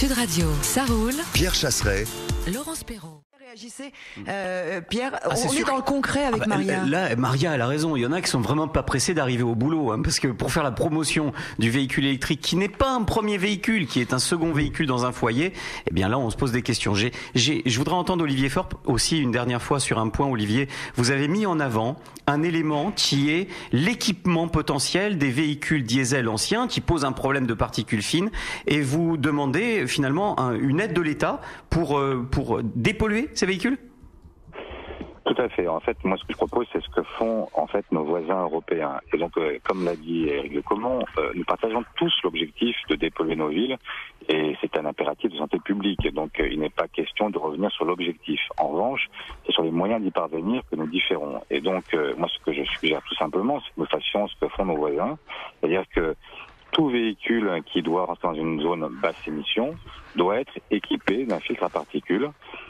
Sud Radio, ça roule. Pierre Chasseret, Laurence Perrault. Réagissez, Pierre, on c'est est sûr. dans le concret avec Maria. Là, Maria, elle a raison. Il y en a qui sont vraiment pas pressés d'arriver au boulot, parce que pour faire la promotion du véhicule électrique, qui n'est pas un premier véhicule, qui est un second véhicule dans un foyer, eh bien là, on se pose des questions. Je voudrais entendre Olivier Faure aussi une dernière fois sur un point. Olivier, vous avez mis en avant un élément qui est l'équipement potentiel des véhicules diesel anciens, qui pose un problème de particules fines, et vous demandez finalement une aide de l'État pour dépolluer ces véhicules? Tout à fait. En fait, moi, ce que je propose, c'est ce que font en fait nos voisins européens. Et donc, comme l'a dit Éric Le Comont, nous partageons tous l'objectif de dépolluer nos villes, et c'est un impératif de santé publique. Donc, il n'est pas question de revenir sur l'objectif. En revanche, c'est sur les moyens d'y parvenir que nous différons. Et donc, moi, ce que je suggère tout simplement, c'est que nous fassions ce que font nos voisins, c'est-à-dire que tout véhicule qui doit rentrer dans une zone basse émission doit être équipé d'un filtre à particules.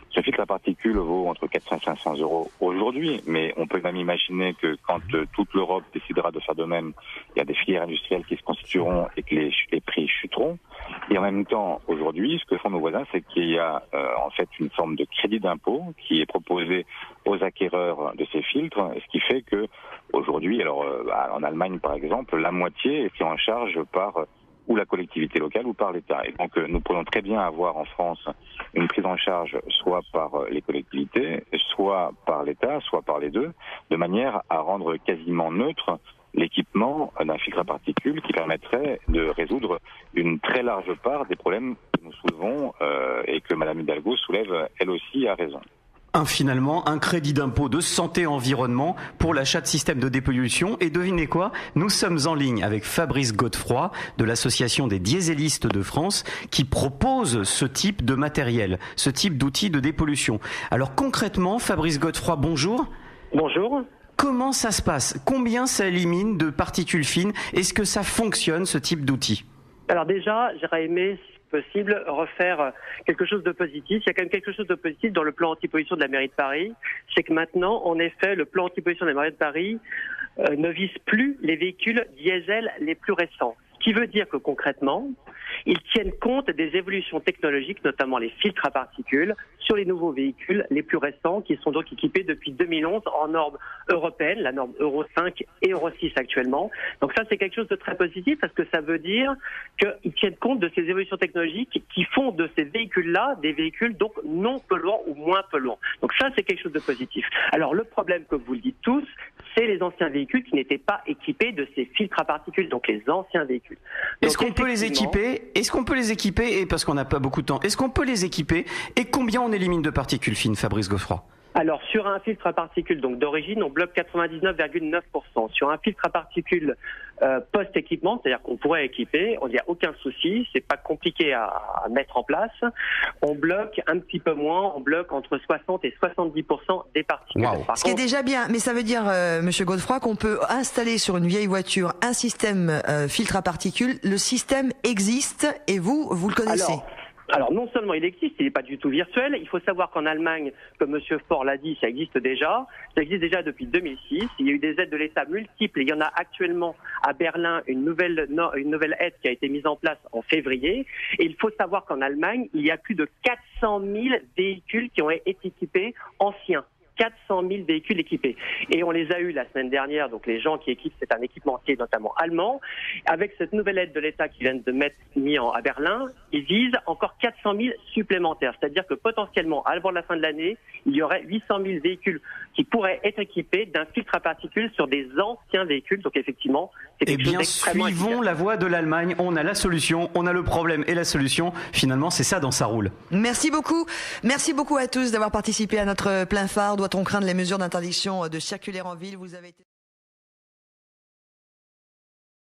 Ce filtre à particules vaut entre 400 et 500 euros aujourd'hui, mais on peut même imaginer que quand toute l'Europe décidera de faire de même, il y a des filières industrielles qui se constitueront et que les prix chuteront. Et en même temps, aujourd'hui, ce que font nos voisins, c'est qu'il y a en fait une forme de crédit d'impôt qui est proposé aux acquéreurs de ces filtres, ce qui fait que aujourd'hui, alors en Allemagne par exemple, la moitié est prise en charge par ou la collectivité locale ou par l'État. Et donc nous pourrions très bien avoir en France une prise en charge soit par les collectivités, soit par l'État, soit par les deux, de manière à rendre quasiment neutre l'équipement d'un filtre à particules qui permettrait de résoudre une très large part des problèmes que nous soulevons et que Madame Hidalgo soulève elle aussi à raison. Finalement, un crédit d'impôt de santé environnement pour l'achat de systèmes de dépollution. Et devinez quoi? Nous sommes en ligne avec Fabrice Godefroy de l'Association des dieselistes de France qui propose ce type de matériel, ce type d'outils de dépollution. Alors concrètement, Fabrice Godefroy, bonjour. Bonjour. Comment ça se passe? Combien ça élimine de particules fines? Est-ce que ça fonctionne, ce type d'outil? Alors déjà, j'aurais aimé, si possible, refaire quelque chose de positif. Il y a quand même quelque chose de positif dans le plan anti-pollution de la mairie de Paris. C'est que maintenant, en effet, le plan anti-pollution de la mairie de Paris ne vise plus les véhicules diesel les plus récents. Ce qui veut dire que concrètement, ils tiennent compte des évolutions technologiques, notamment les filtres à particules, sur les nouveaux véhicules les plus récents qui sont donc équipés depuis 2011 en normes européennes, la norme Euro 5 et Euro 6 actuellement. Donc ça, c'est quelque chose de très positif parce que ça veut dire qu'ils tiennent compte de ces évolutions technologiques qui font de ces véhicules-là des véhicules donc non polluants ou moins polluants. Donc ça, c'est quelque chose de positif. Alors le problème, comme vous le dites tous, c'est les anciens véhicules qui n'étaient pas équipés de ces filtres à particules, donc les anciens véhicules. Est-ce qu'on peut les équiper? Est-ce qu'on peut les équiper? Et parce qu'on n'a pas beaucoup de temps, est-ce qu'on peut les équiper? Et combien on élimine de particules fines, Fabrice Godefroy? Alors, sur un filtre à particules donc d'origine, on bloque 99,9%. Sur un filtre à particules post-équipement, c'est-à-dire qu'on pourrait équiper, il n'y a aucun souci, c'est pas compliqué à mettre en place. On bloque un petit peu moins, on bloque entre 60 et 70% des particules. Wow. Ce qui est déjà bien, mais ça veut dire, Monsieur Godefroy, qu'on peut installer sur une vieille voiture un système filtre à particules. Le système existe et vous le connaissez. Alors non seulement il existe, il n'est pas du tout virtuel. Il faut savoir qu'en Allemagne, comme Monsieur Faure l'a dit, ça existe déjà. Ça existe déjà depuis 2006. Il y a eu des aides de l'État multiples. Il y en a actuellement à Berlin une nouvelle aide qui a été mise en place en février. Et il faut savoir qu'en Allemagne, il y a plus de 400 000 véhicules qui ont été équipés anciens. 400 000 véhicules équipés. Et on les a eus la semaine dernière, donc les gens qui équipent, c'est un équipementier notamment allemand. Avec cette nouvelle aide de l'État qui vient de mettre à Berlin, ils visent encore 400 000 supplémentaires. C'est-à-dire que potentiellement, avant la fin de l'année, il y aurait 800 000 véhicules qui pourraient être équipés d'un filtre à particules sur des anciens véhicules. Donc effectivement, c'est quelque chose d'extrêmement efficace. Suivons la voie de l'Allemagne. On a la solution, on a le problème et la solution. Finalement, c'est ça dans Ça roule. Merci beaucoup. Merci beaucoup à tous d'avoir participé à notre plein phare. Doit-on craindre les mesures d'interdiction de circuler en ville? Vous avez été